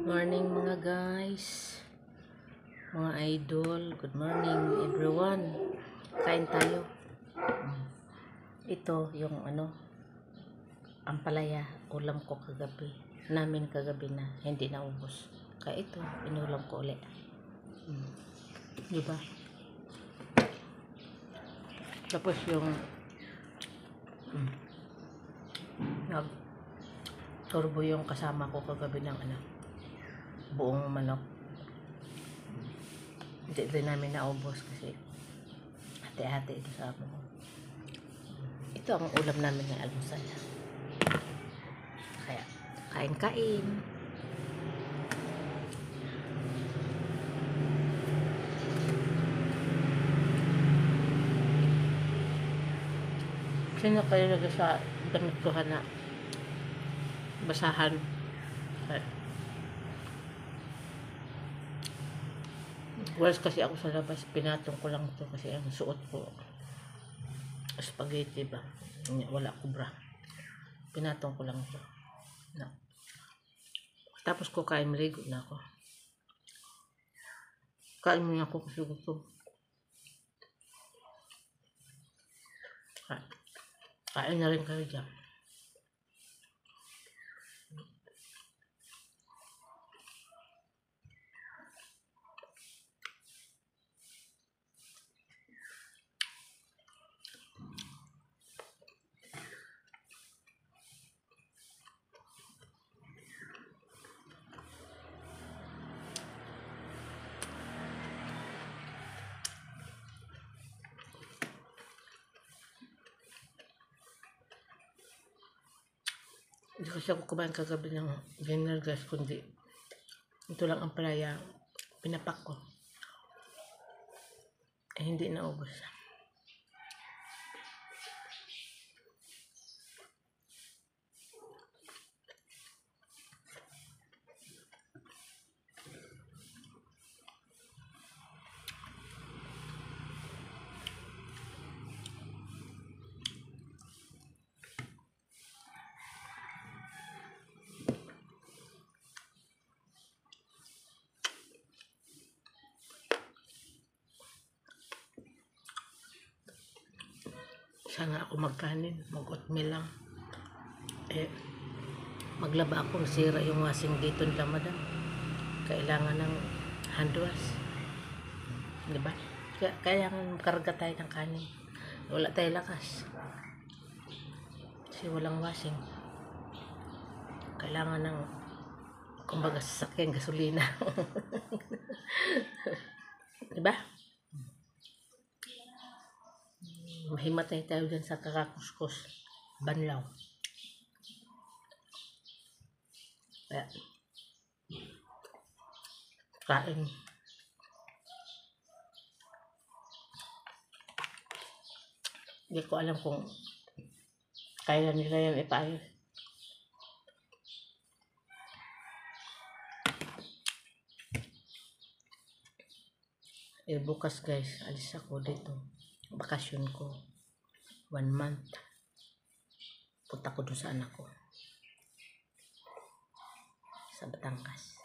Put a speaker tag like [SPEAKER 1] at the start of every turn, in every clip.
[SPEAKER 1] Morning mga guys, mga idol. Good morning everyone. Kain tayo. Ito yung ampalaya. Ulam ko kagabi. Namin kagabi na hindi naubos. Kaya ito, inulam ko ulit. Diba? Tapos yung turbo yung kasama ko kagabi ng buong manok. Hindi rin namin naubos kasi hati-hati ito sa amo ko. Ito ang ulam namin ng almusal. Kaya kain-kain. Sino kayo lagi sa damit ko na basahan? Walas kasi ako sa labas, pinatong ko lang ito kasi ang suot ko spaghetti ba, wala ko bra, pinatong ko lang ito no. Tapos ko kain, maligo na ako. Kain muna ako kasi gusto. Kain na rin kayo dyan. Hindi kasi ako kumain kagabi ng dinner guys, kundi ito lang ang palaya, pinapak ko. Hindi naubos. Sana ako magkanin, mag-oatmeal lang. Maglaba ako, nasira yung washing dito nila madam. Kailangan ng hand wash. Diba? Kaya karga tayo ng kanin. Wala tayo lakas. Kasi walang washing. Kailangan ng, kumbaga, sasakyan gasolina. Diba? Mahimatay tayo dyan sa kakakuskus. Banlaw. Kaya, kain. Hindi ko alam kung kaya nila yan ipaayos. Bukas guys, alis ako dito. Bakasyon ko. 1 month. Punta ko doon sa anak ko. Sa Batangas.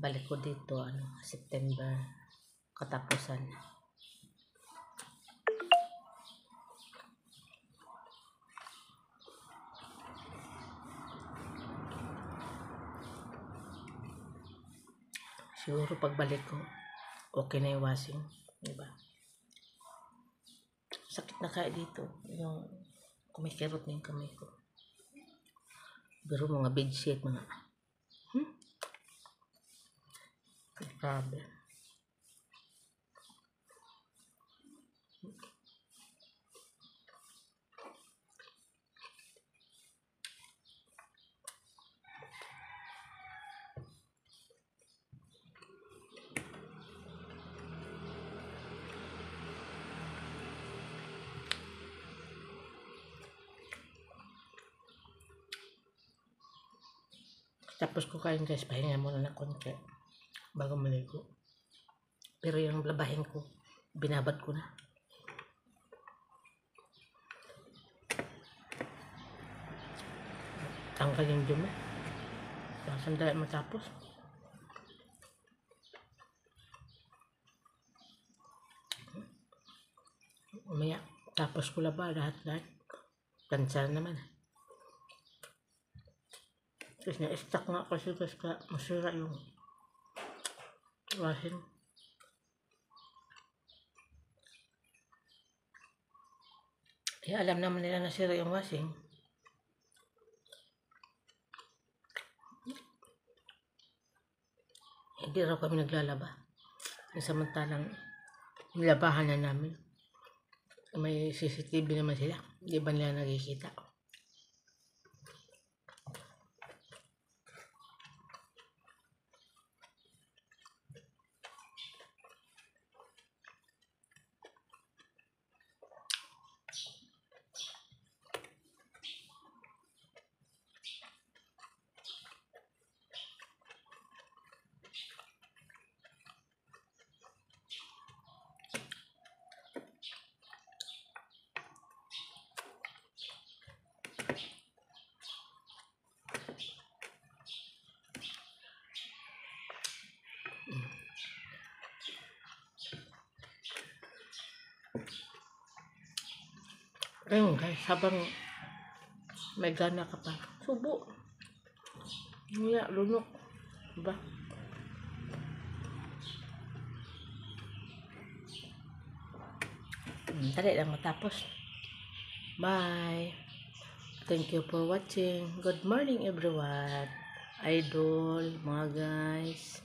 [SPEAKER 1] Balik ko dito, September. Katapusan. Siguro pagbalik ko, okay na yung washing. Diba? Sakit na kaya dito. Yung kumikirot na yung kamay ko. Pero mga bedsheet, mga grabe. Tapos ko kain guys, pahinga muna ng konti bago maligo. Pero yung labahin ko, binabad ko na. Tanggal yung dumi. Sandali matapos. Umaya, tapos ko laba lahat-lahat. Plansa naman. Tapos na-stuck nga kasi guys ka masira yung washing. Eh, alam naman nila nasira yung washing. Hindi raw kami naglalaba. Samantalang nilabahan na namin. May CCTV naman sila. Di ba nila nakikita? Ayun guys, habang may gana ka pa, subo. Nguya, lunok. Diba? Dali lang matapos. Bye! Thank you for watching. Good morning everyone. Idol, mga guys.